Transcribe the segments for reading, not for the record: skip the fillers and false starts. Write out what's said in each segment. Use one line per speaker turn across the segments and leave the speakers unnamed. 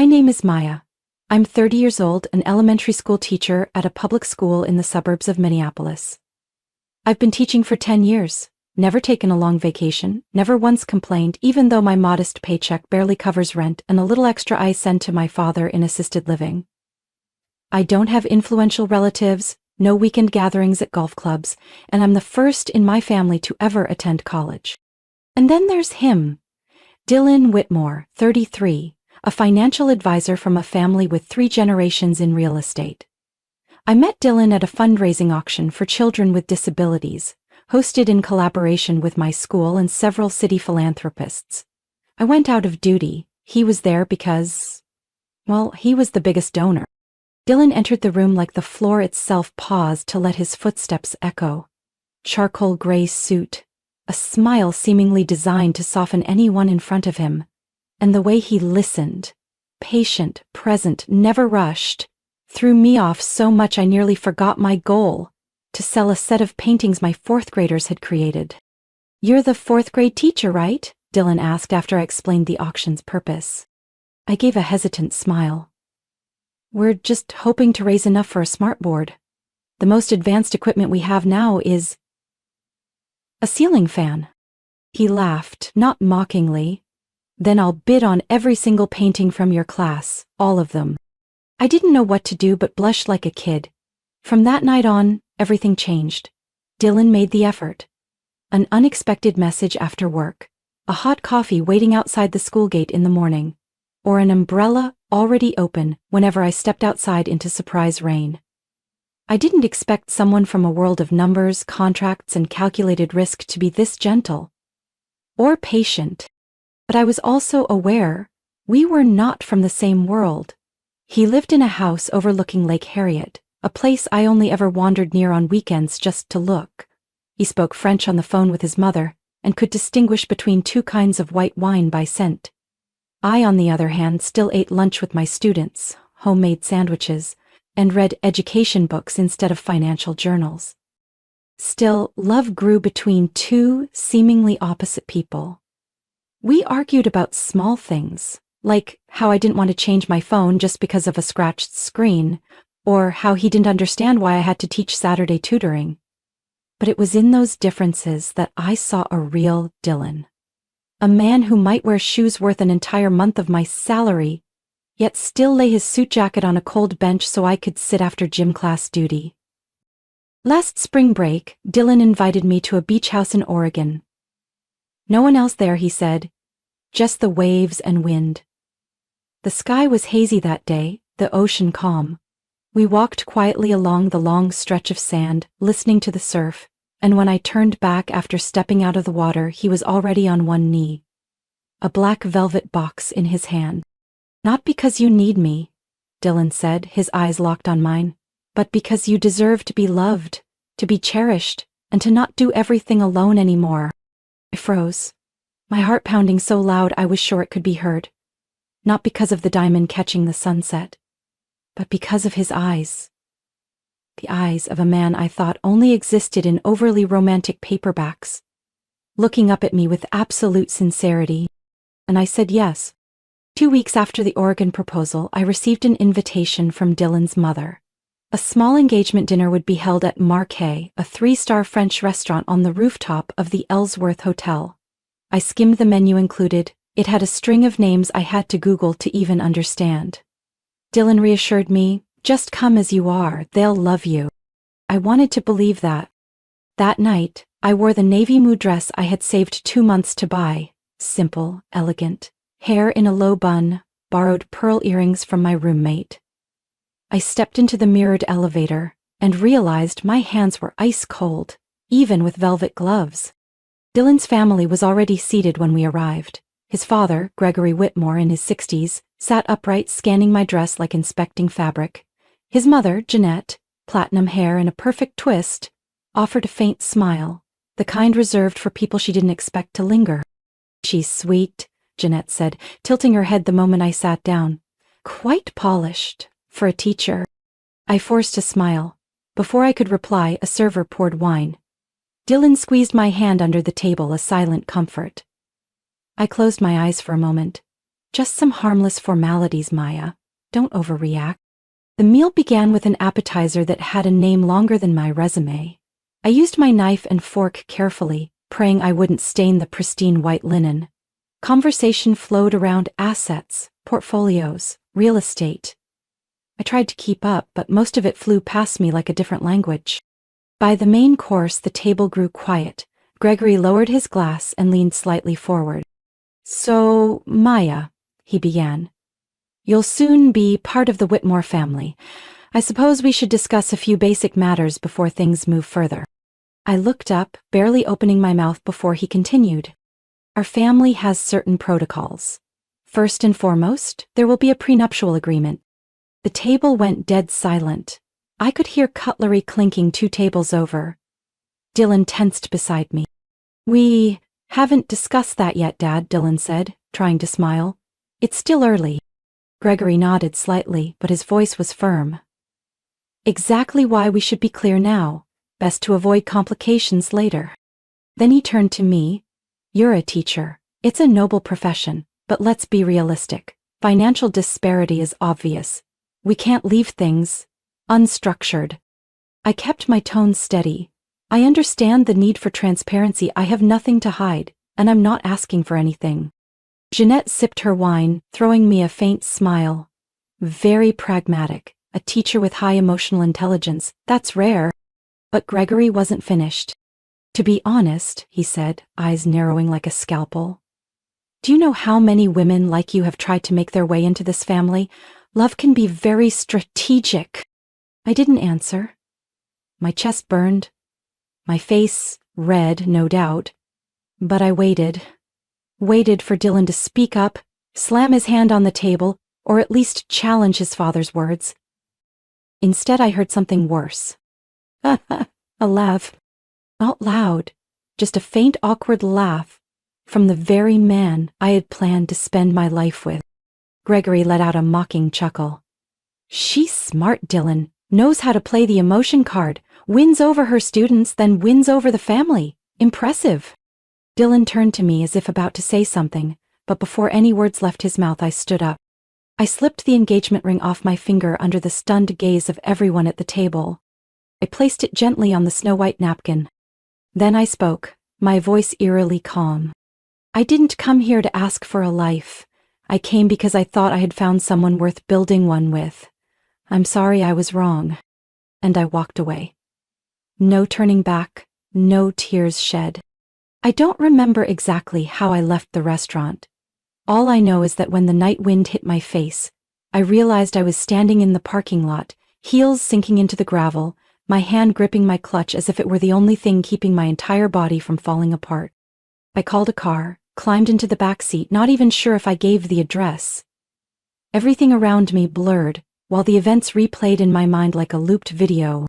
My name is Maya. I'm 30 years old, an elementary school teacher at a public school in the suburbs of Minneapolis. I've been teaching for 10 years, never taken a long vacation, never once complained even though my modest paycheck barely covers rent and a little extra I send to my father in assisted living. I don't have influential relatives, no weekend gatherings at golf clubs, and I'm the first in my family to ever attend college. And then there's him, Dylan Whitmore, 33, a financial advisor from a family with 3 generations in real estate. I met Dylan at a fundraising auction for children with disabilities, hosted in collaboration with my school and several city philanthropists. I went out of duty. He was there because, well, he was the biggest donor. Dylan entered the room like the floor itself paused to let his footsteps echo. Charcoal gray suit, a smile seemingly designed to soften anyone in front of him, and the way he listened, patient, present, never rushed, threw me off so much I nearly forgot my goal, to sell a set of paintings my 4th graders had created. "You're the 4th grade teacher, right?" Dylan asked after I explained the auction's purpose. I gave a hesitant smile. "We're just hoping to raise enough for a smartboard. The most advanced equipment we have now is a ceiling fan." He laughed, not mockingly. "Then I'll bid on every single painting from your class, all of them." I didn't know what to do but blush like a kid. From that night on, everything changed. Dylan made the effort. An unexpected message after work, a hot coffee waiting outside the school gate in the morning, or an umbrella already open whenever I stepped outside into surprise rain. I didn't expect someone from a world of numbers, contracts, and calculated risk to be this gentle or patient. But I was also aware we were not from the same world. He lived in a house overlooking Lake Harriet, a place I only ever wandered near on weekends just to look. He spoke French on the phone with his mother and could distinguish between 2 kinds of white wine by scent. I, on the other hand, still ate lunch with my students, homemade sandwiches, and read education books instead of financial journals. Still, love grew between 2 seemingly opposite people. We argued about small things, like how I didn't want to change my phone just because of a scratched screen, or how he didn't understand why I had to teach Saturday tutoring. But it was in those differences that I saw a real Dylan. A man who might wear shoes worth an entire month of my salary, yet still lay his suit jacket on a cold bench so I could sit after gym class duty. Last spring break, Dylan invited me to a beach house in Oregon. No one else there, he said, just the waves and wind. The sky was hazy that day, the ocean calm. We walked quietly along the long stretch of sand, listening to the surf, and when I turned back after stepping out of the water, he was already on one knee, a black velvet box in his hand. "Not because you need me," Dylan said, his eyes locked on mine, "but because you deserve to be loved, to be cherished, and to not do everything alone anymore." I froze, my heart pounding so loud I was sure it could be heard. Not because of the diamond catching the sunset, but because of his eyes. The eyes of a man I thought only existed in overly romantic paperbacks, looking up at me with absolute sincerity. And I said yes. 2 weeks after the Oregon proposal, I received an invitation from Dylan's mother. A small engagement dinner would be held at Marquet, a 3-star French restaurant on the rooftop of the Ellsworth Hotel. I skimmed the menu included. It had a string of names I had to Google to even understand. Dylan reassured me, "Just come as you are, they'll love you." I wanted to believe that. That night, I wore the navy mood dress I had saved 2 months to buy. Simple, elegant, hair in a low bun, borrowed pearl earrings from my roommate. I stepped into the mirrored elevator and realized my hands were ice cold, even with velvet gloves. Dylan's family was already seated when we arrived. His father, Gregory Whitmore in his 60s, sat upright scanning my dress like inspecting fabric. His mother, Jeanette, platinum hair and a perfect twist, offered a faint smile, the kind reserved for people she didn't expect to linger. "She's sweet," Jeanette said, tilting her head the moment I sat down. "Quite polished, for a teacher." I forced a smile. Before I could reply, a server poured wine. Dylan squeezed my hand under the table, a silent comfort. I closed my eyes for a moment. Just some harmless formalities, Maya. Don't overreact. The meal began with an appetizer that had a name longer than my resume. I used my knife and fork carefully, praying I wouldn't stain the pristine white linen. Conversation flowed around assets, portfolios, real estate. I tried to keep up, but most of it flew past me like a different language. By the main course, the table grew quiet. Gregory lowered his glass and leaned slightly forward. "So, Maya," he began, "you'll soon be part of the Whitmore family. I suppose we should discuss a few basic matters before things move further." I looked up, barely opening my mouth before he continued. "Our family has certain protocols. First and foremost, there will be a prenuptial agreement." The table went dead silent. I could hear cutlery clinking 2 tables over. Dylan tensed beside me. "We haven't discussed that yet, Dad," Dylan said, trying to smile. "It's still early." Gregory nodded slightly, but his voice was firm. "Exactly why we should be clear now. Best to avoid complications later." Then he turned to me. "You're a teacher. It's a noble profession, but let's be realistic. Financial disparity is obvious. We can't leave things unstructured." I kept my tone steady. "I understand the need for transparency. I have nothing to hide, and I'm not asking for anything." Jeanette sipped her wine, throwing me a faint smile. "Very pragmatic. A teacher with high emotional intelligence. That's rare." But Gregory wasn't finished. "To be honest," he said, eyes narrowing like a scalpel, "do you know how many women like you have tried to make their way into this family? Love can be very strategic." I didn't answer. My chest burned. My face red, no doubt. But I waited. Waited for Dylan to speak up, slam his hand on the table, or at least challenge his father's words. Instead, I heard something worse. A laugh. Not loud, just a faint, awkward laugh from the very man I had planned to spend my life with. Gregory let out a mocking chuckle. "She's smart, Dylan. Knows how to play the emotion card. Wins over her students, then wins over the family. Impressive." Dylan turned to me as if about to say something, but before any words left his mouth, I stood up. I slipped the engagement ring off my finger under the stunned gaze of everyone at the table. I placed it gently on the snow-white napkin. Then I spoke, my voice eerily calm. "I didn't come here to ask for a life. I came because I thought I had found someone worth building one with. I'm sorry I was wrong." And I walked away. No turning back, no tears shed. I don't remember exactly how I left the restaurant. All I know is that when the night wind hit my face, I realized I was standing in the parking lot, heels sinking into the gravel, my hand gripping my clutch as if it were the only thing keeping my entire body from falling apart. I called a car, climbed into the back seat, not even sure if I gave the address. Everything around me blurred, while the events replayed in my mind like a looped video.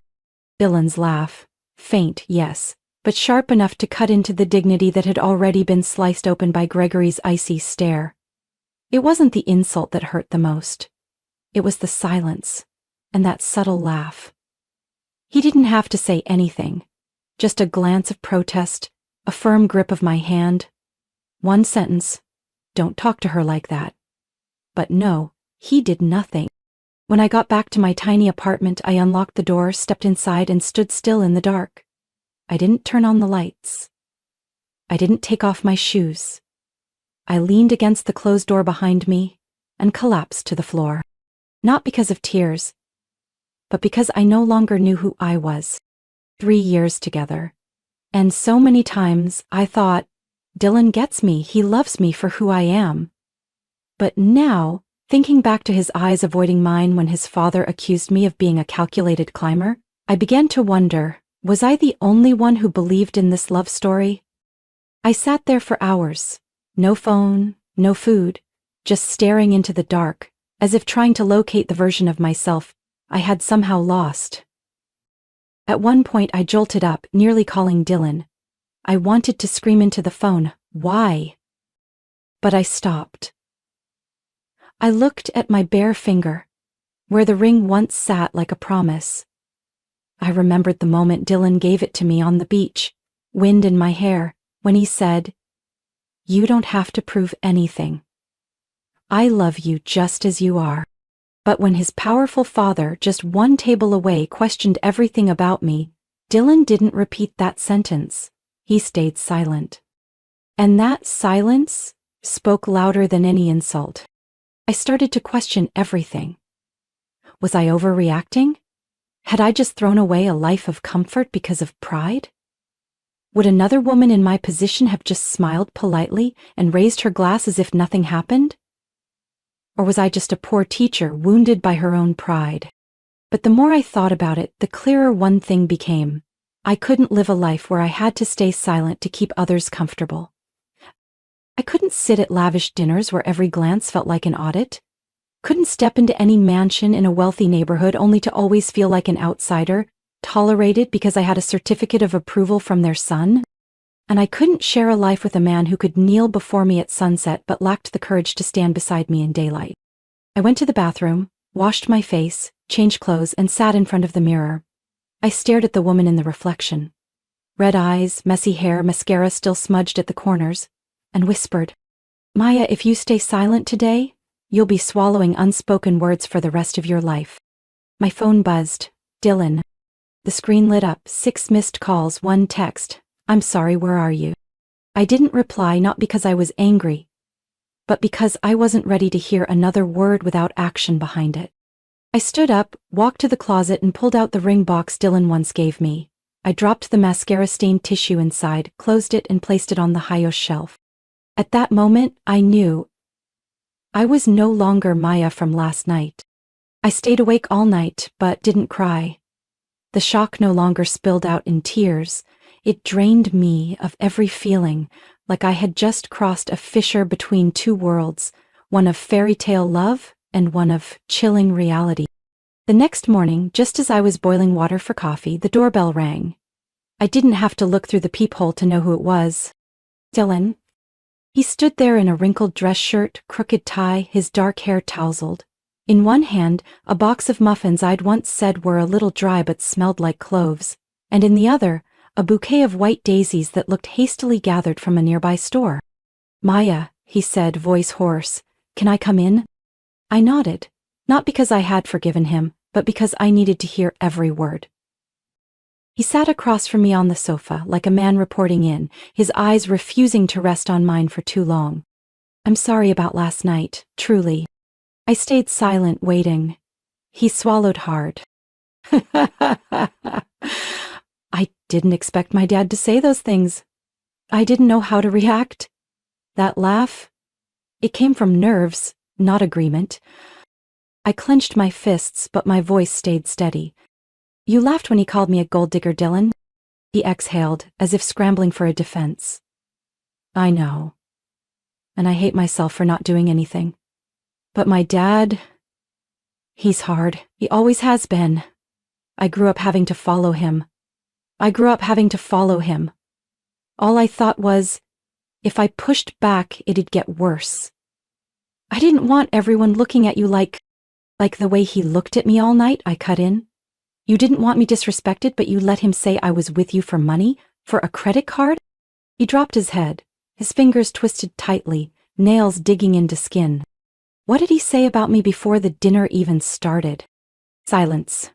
Dylan's laugh. Faint, yes, but sharp enough to cut into the dignity that had already been sliced open by Gregory's icy stare. It wasn't the insult that hurt the most. It was the silence, and that subtle laugh. He didn't have to say anything. Just a glance of protest, a firm grip of my hand. One sentence, "Don't talk to her like that." But no, he did nothing. When I got back to my tiny apartment, I unlocked the door, stepped inside, and stood still in the dark. I didn't turn on the lights. I didn't take off my shoes. I leaned against the closed door behind me and collapsed to the floor. Not because of tears, but because I no longer knew who I was. 3 years together. And so many times I thought, Dylan gets me, he loves me for who I am. But now, thinking back to his eyes avoiding mine when his father accused me of being a calculated climber, I began to wonder, was I the only one who believed in this love story? I sat there for hours. No phone, no food, just staring into the dark, as if trying to locate the version of myself I had somehow lost. At one point I jolted up, nearly calling Dylan. I wanted to scream into the phone, "Why?" But I stopped. I looked at my bare finger, where the ring once sat like a promise. I remembered the moment Dylan gave it to me on the beach, wind in my hair, when he said, "You don't have to prove anything." I love you just as you are. But when his powerful father, just one table away, questioned everything about me, Dylan didn't repeat that sentence. He stayed silent. And that silence spoke louder than any insult. I started to question everything. Was I overreacting? Had I just thrown away a life of comfort because of pride? Would another woman in my position have just smiled politely and raised her glass as if nothing happened? Or was I just a poor teacher wounded by her own pride? But the more I thought about it, the clearer one thing became. I couldn't live a life where I had to stay silent to keep others comfortable. I couldn't sit at lavish dinners where every glance felt like an audit. Couldn't step into any mansion in a wealthy neighborhood only to always feel like an outsider, tolerated because I had a certificate of approval from their son. And I couldn't share a life with a man who could kneel before me at sunset but lacked the courage to stand beside me in daylight. I went to the bathroom, washed my face, changed clothes, and sat in front of the mirror. I stared at the woman in the reflection. Red eyes, messy hair, mascara still smudged at the corners, and whispered, "Maya, if you stay silent today, you'll be swallowing unspoken words for the rest of your life." My phone buzzed. Dylan. The screen lit up, 6 missed calls, 1 text. "I'm sorry, where are you?" I didn't reply, not because I was angry, but because I wasn't ready to hear another word without action behind it. I stood up, walked to the closet, and pulled out the ring box Dylan once gave me. I dropped the mascara-stained tissue inside, closed it, and placed it on the high shelf. At that moment, I knew I was no longer Maya from last night. I stayed awake all night, but didn't cry. The shock no longer spilled out in tears. It drained me of every feeling, like I had just crossed a fissure between two worlds, one of fairy tale love and one of chilling reality. The next morning, just as I was boiling water for coffee, the doorbell rang. I didn't have to look through the peephole to know who it was. Dylan. He stood there in a wrinkled dress shirt, crooked tie, his dark hair tousled. In one hand, a box of muffins I'd once said were a little dry but smelled like cloves, and in the other, a bouquet of white daisies that looked hastily gathered from a nearby store. "Maya," he said, voice hoarse, "can I come in?" I nodded, not because I had forgiven him, but because I needed to hear every word. He sat across from me on the sofa, like a man reporting in, his eyes refusing to rest on mine for too long. "I'm sorry about last night, truly." I stayed silent, waiting. He swallowed hard. I didn't expect my dad to say those things. I didn't know how to react. That laugh, it came from nerves, not agreement. I clenched my fists, but my voice stayed steady. "You laughed when he called me a gold digger, Dylan." He exhaled, as if scrambling for a defense. "I know. And I hate myself for not doing anything. But my dad, he's hard. He always has been. I grew up having to follow him. All I thought was, if I pushed back, it'd get worse. I didn't want everyone looking at you like the way he looked at me all night," I cut in. "You didn't want me disrespected, but you let him say I was with you for money? For a credit card?" He dropped his head, his fingers twisted tightly, nails digging into skin. What did he say about me before the dinner even started? Silence.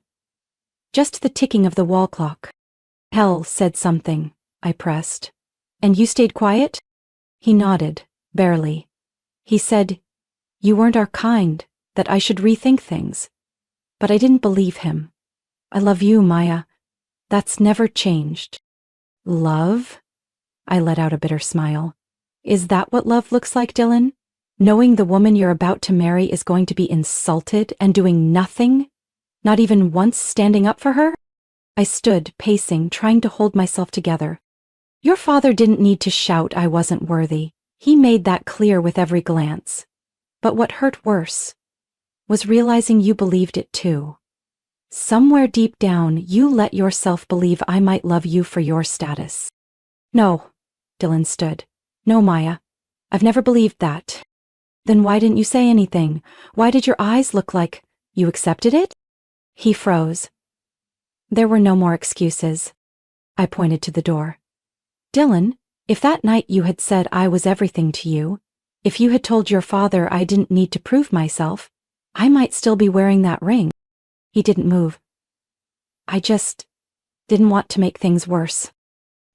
Just the ticking of the wall clock. "Hell said something," I pressed. "And you stayed quiet?" He nodded, barely. He said, "You weren't our kind, that I should rethink things." But I didn't believe him. "I love you, Maya. That's never changed." "Love?" I let out a bitter smile. "Is that what love looks like, Dylan? Knowing the woman you're about to marry is going to be insulted and doing nothing? Not even once standing up for her?" I stood, pacing, trying to hold myself together. "Your father didn't need to shout I wasn't worthy. He made that clear with every glance. But what hurt worse was realizing you believed it too. Somewhere deep down, you let yourself believe I might love you for your status." "No," Dylan stood. "No, Maya. I've never believed that." "Then why didn't you say anything? Why did your eyes look like you accepted it?" He froze. There were no more excuses. I pointed to the door. "Dylan, if that night you had said I was everything to you, If you had told your father I didn't need to prove myself, I might still be wearing that ring. He didn't move. I just didn't want to make things worse.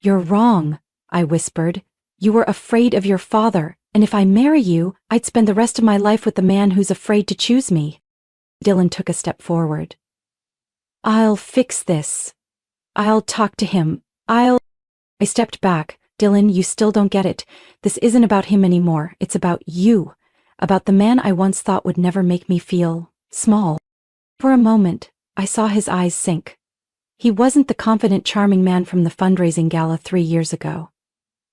You're wrong, I whispered. You were afraid of your father, and if I marry you, I'd spend the rest of my life with the man who's afraid to choose me. Dylan took a step forward. I'll fix this. I'll talk to him. I stepped back. Dylan, you still don't get it. This isn't about him anymore. It's about you. About the man I once thought would never make me feel small. For a moment, I saw his eyes sink. He wasn't the confident, charming man from the fundraising gala 3 years ago.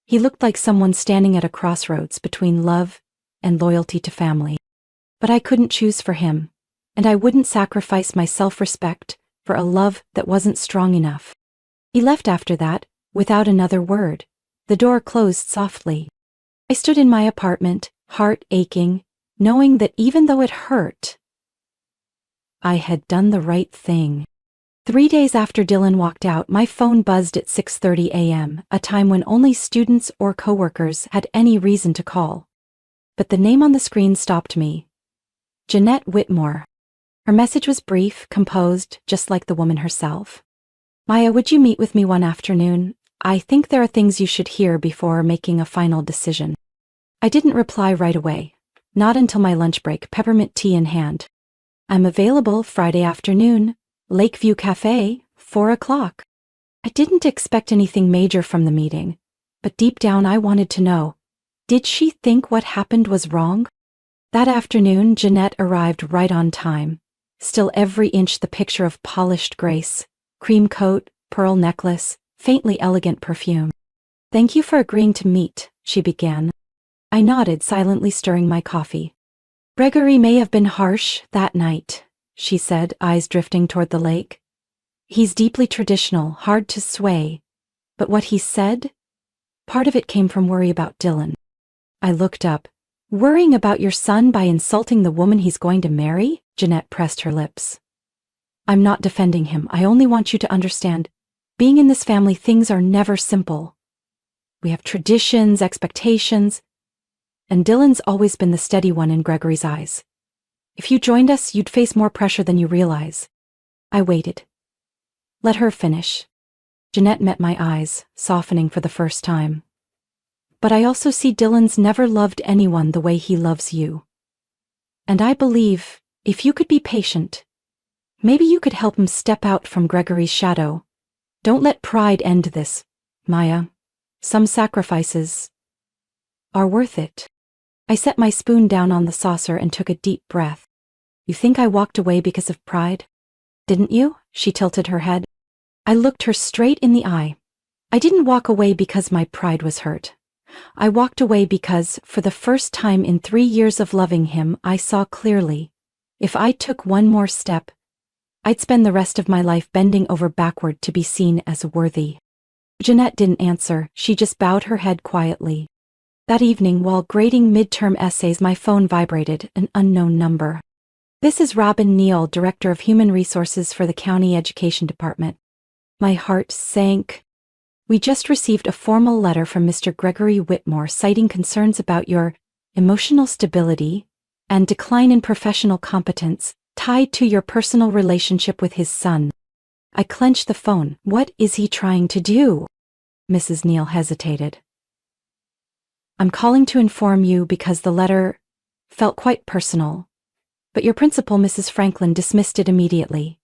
He looked like someone standing at a crossroads between love and loyalty to family. But I couldn't choose for him, and I wouldn't sacrifice my self-respect for a love that wasn't strong enough. He left after that, without another word. The door closed softly. I stood in my apartment, heart aching, knowing that even though it hurt, I had done the right thing. 3 days after Dylan walked out, my phone buzzed at 6:30 a.m., a time when only students or coworkers had any reason to call. But the name on the screen stopped me. Jeanette Whitmore. Her message was brief, composed, just like the woman herself. Maya, would you meet with me one afternoon? I think there are things you should hear before making a final decision. I didn't reply right away. Not until my lunch break, peppermint tea in hand. I'm available Friday afternoon, Lakeview Cafe, 4 o'clock. I didn't expect anything major from the meeting, but deep down I wanted to know, did she think what happened was wrong? That afternoon, Jeanette arrived right on time, still every inch the picture of polished grace, cream coat, pearl necklace, faintly elegant perfume. Thank you for agreeing to meet, she began. I nodded, silently stirring my coffee. Gregory may have been harsh that night, she said, eyes drifting toward the lake. He's deeply traditional, hard to sway. But what he said? Part of it came from worry about Dylan. I looked up. Worrying about your son by insulting the woman he's going to marry? Jeanette pressed her lips. I'm not defending him. I only want you to understand. Being in this family, things are never simple. We have traditions, expectations, and Dylan's always been the steady one in Gregory's eyes. If you joined us, you'd face more pressure than you realize. I waited. Let her finish. Jeanette met my eyes, softening for the first time. But I also see Dylan's never loved anyone the way he loves you. And I believe, if you could be patient, maybe you could help him step out from Gregory's shadow. Don't let pride end this, Maya. Some sacrifices are worth it. I set my spoon down on the saucer and took a deep breath. You think I walked away because of pride? Didn't you? She tilted her head. I looked her straight in the eye. I didn't walk away because my pride was hurt. I walked away because, for the first time in 3 years of loving him, I saw clearly. If I took one more step, I'd spend the rest of my life bending over backward to be seen as worthy. Jeanette didn't answer, she just bowed her head quietly. That evening, while grading midterm essays, my phone vibrated, an unknown number. This is Robin Neal, Director of Human Resources for the County Education Department. My heart sank. We just received a formal letter from Mr. Gregory Whitmore citing concerns about your emotional stability and decline in professional competence tied to your personal relationship with his son. I clenched the phone. What is he trying to do? Mrs. Neal hesitated. I'm calling to inform you because the letter felt quite personal, but your principal, Mrs. Franklin, dismissed it immediately.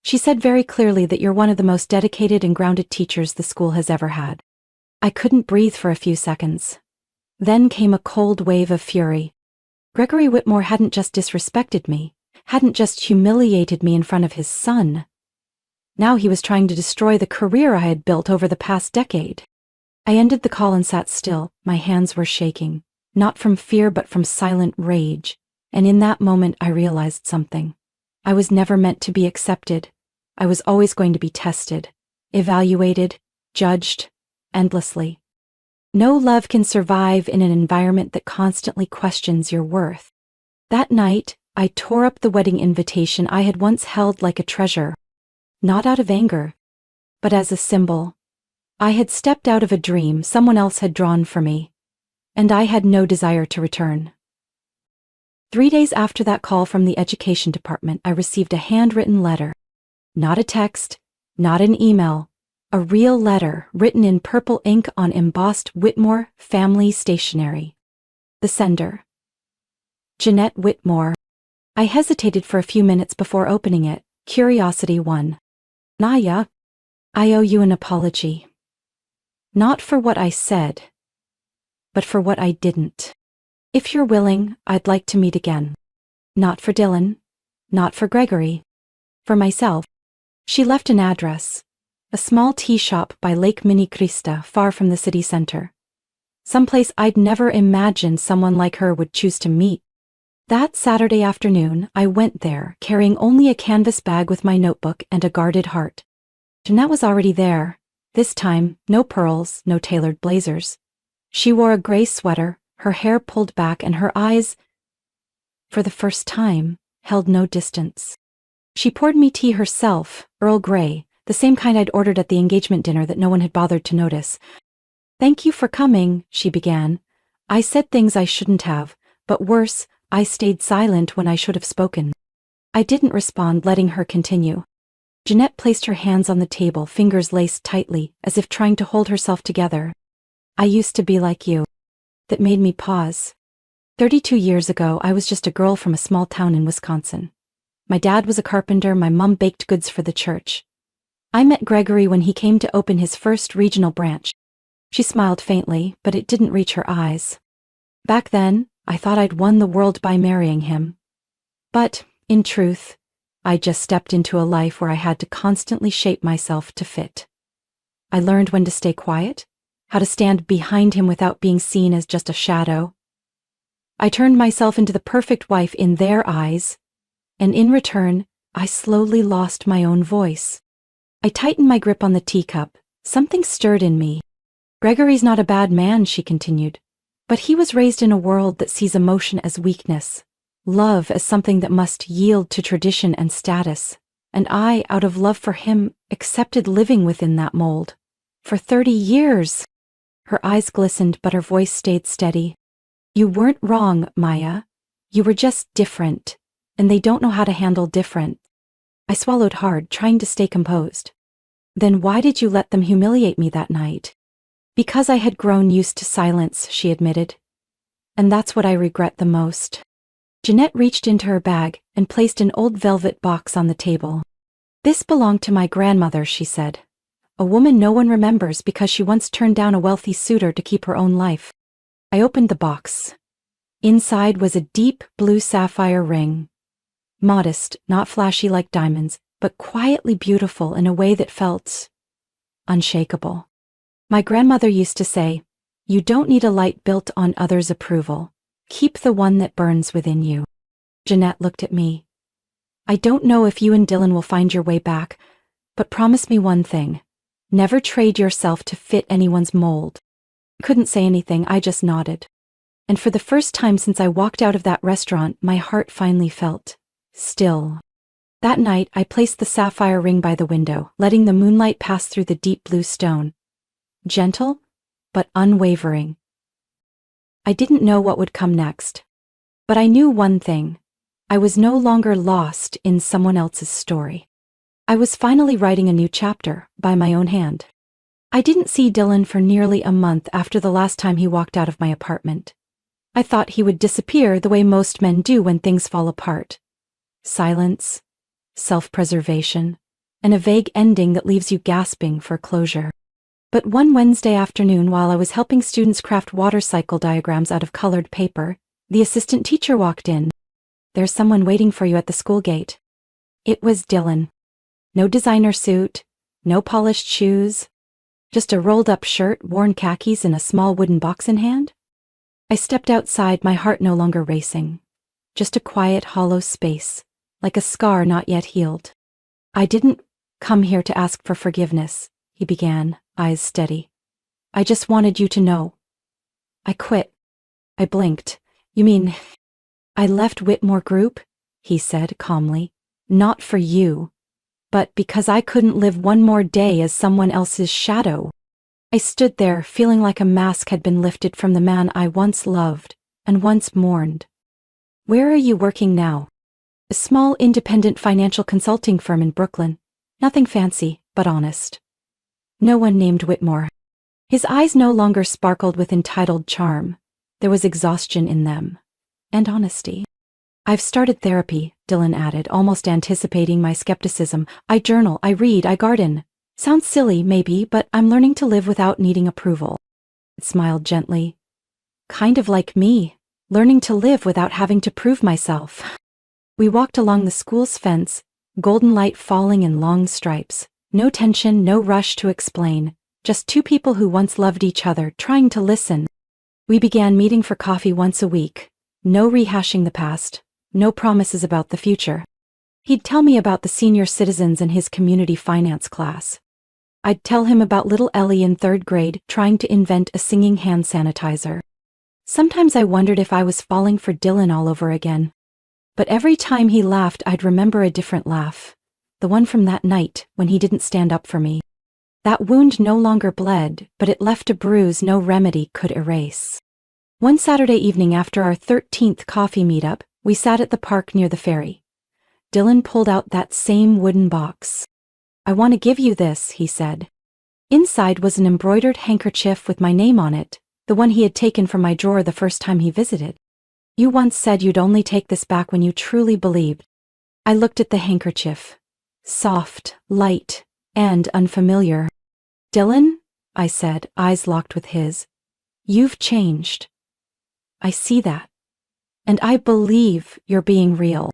She said very clearly that you're one of the most dedicated and grounded teachers the school has ever had. I couldn't breathe for a few seconds. Then came a cold wave of fury. Gregory Whitmore hadn't just disrespected me, hadn't just humiliated me in front of his son. Now he was trying to destroy the career I had built over the past decade. I ended the call and sat still. My hands were shaking, not from fear but from silent rage. And in that moment I realized something. I was never meant to be accepted. I was always going to be tested, evaluated, judged, endlessly. No love can survive in an environment that constantly questions your worth. That night, I tore up the wedding invitation I had once held like a treasure. Not out of anger, but as a symbol. I had stepped out of a dream someone else had drawn for me, and I had no desire to return. 3 days after that call from the education department, I received a handwritten letter. Not a text, not an email, a real letter written in purple ink on embossed Whitmore family stationery. The sender: Jeanette Whitmore. I hesitated for a few minutes before opening it. Curiosity won. Naya, I owe you an apology. Not for what I said, but for what I didn't. If you're willing, I'd like to meet again. Not for Dylan, not for Gregory, for myself. She left an address, a small tea shop by Lake Minicrista, far from the city center. Someplace I'd never imagined someone like her would choose to meet. That Saturday afternoon, I went there, carrying only a canvas bag with my notebook and a guarded heart. Jeanette was already there. This time, no pearls, no tailored blazers. She wore a gray sweater, her hair pulled back, and her eyes, for the first time, held no distance. She poured me tea herself, Earl Grey, the same kind I'd ordered at the engagement dinner that no one had bothered to notice. "Thank you for coming," she began. I said things I shouldn't have, but worse, I stayed silent when I should have spoken. I didn't respond, letting her continue. Jeanette placed her hands on the table, fingers laced tightly, as if trying to hold herself together. "I used to be like you." That made me pause. 32 years ago, I was just a girl from a small town in Wisconsin. My dad was a carpenter, my mom baked goods for the church. I met Gregory when he came to open his first regional branch. She smiled faintly, but it didn't reach her eyes. Back then, I thought I'd won the world by marrying him. But, in truth, I just stepped into a life where I had to constantly shape myself to fit. I learned when to stay quiet, how to stand behind him without being seen as just a shadow. I turned myself into the perfect wife in their eyes, and in return, I slowly lost my own voice. I tightened my grip on the teacup. Something stirred in me. "Gregory's not a bad man," she continued, "but he was raised in a world that sees emotion as weakness, love as something that must yield to tradition and status, and I, out of love for him, accepted living within that mold. For 30 years. Her eyes glistened, but her voice stayed steady. "You weren't wrong, Maya. You were just different, and they don't know how to handle different." I swallowed hard, trying to stay composed. "Then why did you let them humiliate me that night?" "Because I had grown used to silence," she admitted. "And that's what I regret the most." Jeanette reached into her bag and placed an old velvet box on the table. "This belonged to my grandmother," she said. "A woman no one remembers because she once turned down a wealthy suitor to keep her own life." I opened the box. Inside was a deep blue sapphire ring. Modest, not flashy like diamonds, but quietly beautiful in a way that felt unshakable. My grandmother used to say, "You don't need a light built on others' approval. Keep the one that burns within you." Jeanette looked at me. "I don't know if you and Dylan will find your way back, but promise me one thing. Never trade yourself to fit anyone's mold." Couldn't say anything, I just nodded. And for the first time since I walked out of that restaurant, my heart finally felt still. That night, I placed the sapphire ring by the window, letting the moonlight pass through the deep blue stone. Gentle, but unwavering. I didn't know what would come next. But I knew one thing. I was no longer lost in someone else's story. I was finally writing a new chapter, by my own hand. I didn't see Dylan for nearly a month after the last time he walked out of my apartment. I thought he would disappear the way most men do when things fall apart. Silence, self-preservation, and a vague ending that leaves you gasping for closure. But one Wednesday afternoon, while I was helping students craft water cycle diagrams out of colored paper, the assistant teacher walked in. "There's someone waiting for you at the school gate." It was Dylan. No designer suit, no polished shoes, just a rolled-up shirt, worn khakis, and a small wooden box in hand. I stepped outside, my heart no longer racing. Just a quiet, hollow space, like a scar not yet healed. "I didn't come here to ask for forgiveness," he began, eyes steady. "I just wanted you to know. I quit." I blinked. "You mean—" "I left Whitmore Group," he said calmly. "Not for you, but because I couldn't live one more day as someone else's shadow." I stood there, feeling like a mask had been lifted from the man I once loved and once mourned. "Where are you working now?" "A small independent financial consulting firm in Brooklyn. Nothing fancy, but honest." "No one named Whitmore." His eyes no longer sparkled with entitled charm. There was exhaustion in them. And honesty. "I've started therapy," Dylan added, almost anticipating my skepticism. "I journal, I read, I garden. Sounds silly, maybe, but I'm learning to live without needing approval." It smiled gently. "Kind of like me, learning to live without having to prove myself." We walked along the school's fence, golden light falling in long stripes. No tension, no rush to explain. Just two people who once loved each other, trying to listen. We began meeting for coffee once a week. No rehashing the past. No promises about the future. He'd tell me about the senior citizens in his community finance class. I'd tell him about little Ellie in 3rd grade trying to invent a singing hand sanitizer. Sometimes I wondered if I was falling for Dylan all over again. But every time he laughed, I'd remember a different laugh. The one from that night when he didn't stand up for me. That wound no longer bled, but it left a bruise no remedy could erase. One Saturday evening after our 13th coffee meetup, we sat at the park near the ferry. Dylan pulled out that same wooden box. "I want to give you this," he said. Inside was an embroidered handkerchief with my name on it, the one he had taken from my drawer the first time he visited. "You once said you'd only take this back when you truly believed." I looked at the handkerchief. Soft, light, and unfamiliar. "Dylan," I said, eyes locked with his, "you've changed. I see that. And I believe you're being real."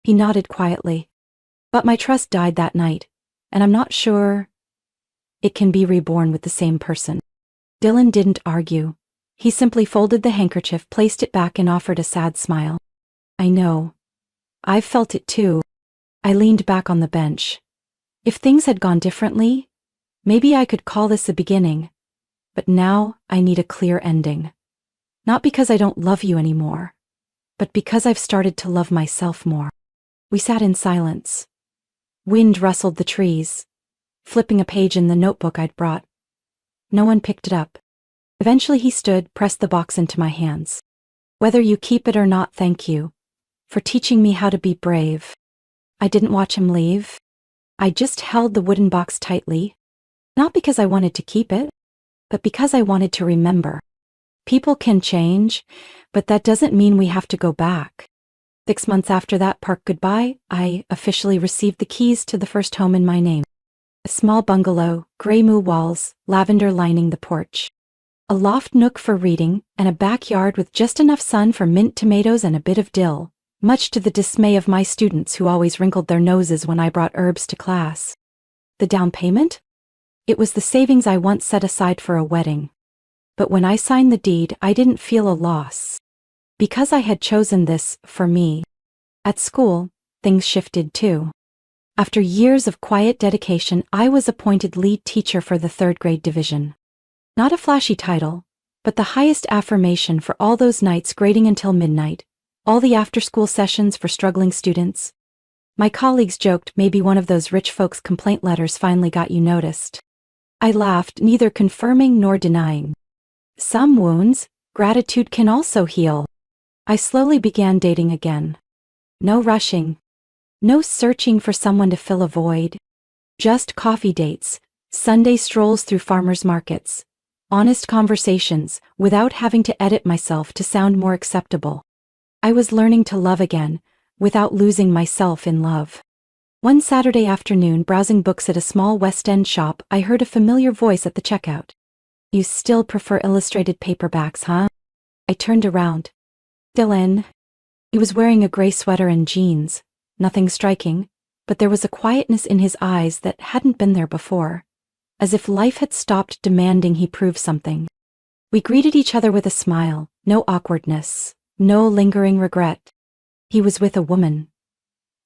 He nodded quietly. "But my trust died that night, and I'm not sure it can be reborn with the same person." Dylan didn't argue. He simply folded the handkerchief, placed it back, and offered a sad smile. "I know. I've felt it too." I leaned back on the bench. If things had gone differently, maybe I could call this a beginning. But now I need a clear ending. Not because I don't love you anymore, but because I've started to love myself more. We sat in silence. Wind rustled the trees, flipping a page in the notebook I'd brought. No one picked it up. Eventually he stood, pressed the box into my hands. "Whether you keep it or not, thank you for teaching me how to be brave." I didn't watch him leave. I just held the wooden box tightly, not because I wanted to keep it, but because I wanted to remember. People can change, but that doesn't mean we have to go back. 6 months after that park goodbye, I officially received the keys to the first home in my name. A small bungalow, gray moo walls, lavender lining the porch. A loft nook for reading, and a backyard with just enough sun for mint tomatoes and a bit of dill, much to the dismay of my students who always wrinkled their noses when I brought herbs to class. The down payment? It was the savings I once set aside for a wedding. But when I signed the deed, I didn't feel a loss. Because I had chosen this for me. At school, things shifted too. After years of quiet dedication, I was appointed lead teacher for the 3rd grade division. Not a flashy title, but the highest affirmation for all those nights grading until midnight, all the after-school sessions for struggling students. My colleagues joked maybe one of those rich folks' complaint letters finally got you noticed. I laughed, neither confirming nor denying. Some wounds, gratitude can also heal. I slowly began dating again. No rushing. No searching for someone to fill a void. Just coffee dates, Sunday strolls through farmers markets, honest conversations without having to edit myself to sound more acceptable. I was learning to love again, without losing myself in love. One Saturday afternoon, browsing books at a small West End shop, I heard a familiar voice at the checkout. "You still prefer illustrated paperbacks, huh?" I turned around. Dylan. He was wearing a gray sweater and jeans. Nothing striking, but there was a quietness in his eyes that hadn't been there before, as if life had stopped demanding he prove something. We greeted each other with a smile, no awkwardness, no lingering regret. He was with a woman.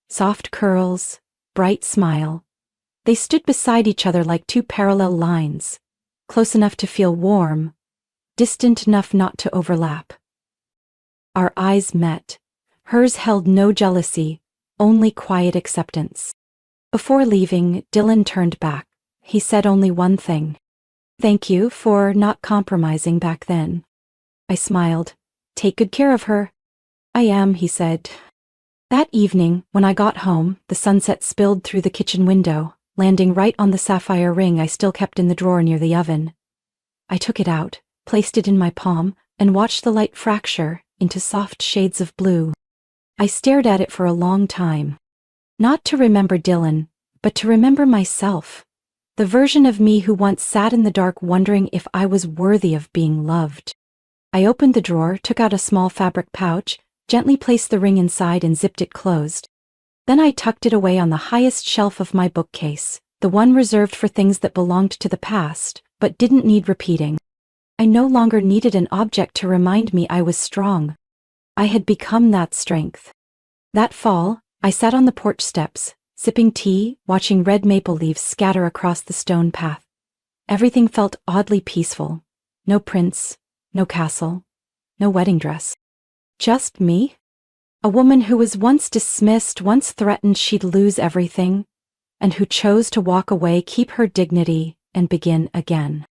Soft curls, bright smile. They stood beside each other like two parallel lines, close enough to feel warm, distant enough not to overlap. Our eyes met. Hers held no jealousy, only quiet acceptance. Before leaving, Dylan turned back. He said only one thing. Thank you for not compromising back then. I smiled. Take good care of her. I am, he said. That evening, when I got home, the sunset spilled through the kitchen window, landing right on the sapphire ring I still kept in the drawer near the oven. I took it out, placed it in my palm, and watched the light fracture into soft shades of blue. I stared at it for a long time. Not to remember Dylan, but to remember myself. The version of me who once sat in the dark wondering if I was worthy of being loved. I opened the drawer, took out a small fabric pouch, gently placed the ring inside and zipped it closed. Then I tucked it away on the highest shelf of my bookcase, the one reserved for things that belonged to the past, but didn't need repeating. I no longer needed an object to remind me I was strong. I had become that strength. That fall, I sat on the porch steps, sipping tea, watching red maple leaves scatter across the stone path. Everything felt oddly peaceful. No prince, no castle, no wedding dress. Just me? A woman who was once dismissed, once threatened she'd lose everything, and who chose to walk away, keep her dignity, and begin again.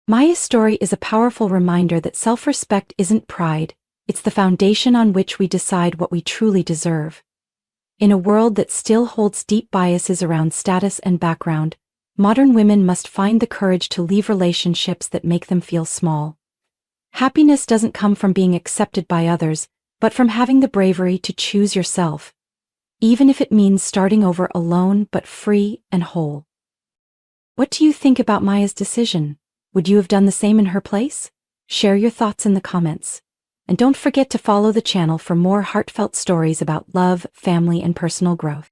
Maya's story is a powerful reminder that self-respect isn't pride, it's the foundation on which we decide what we truly deserve. In a world that still holds deep biases around status and background, modern women must find the courage to leave relationships that make them feel small. Happiness doesn't come from being accepted by others, but from having the bravery to choose yourself, even if it means starting over alone but free and whole. What do you think about Maya's decision? Would you have done the same in her place? Share your thoughts in the comments. And don't forget to follow the channel for more heartfelt stories about love, family, and personal growth.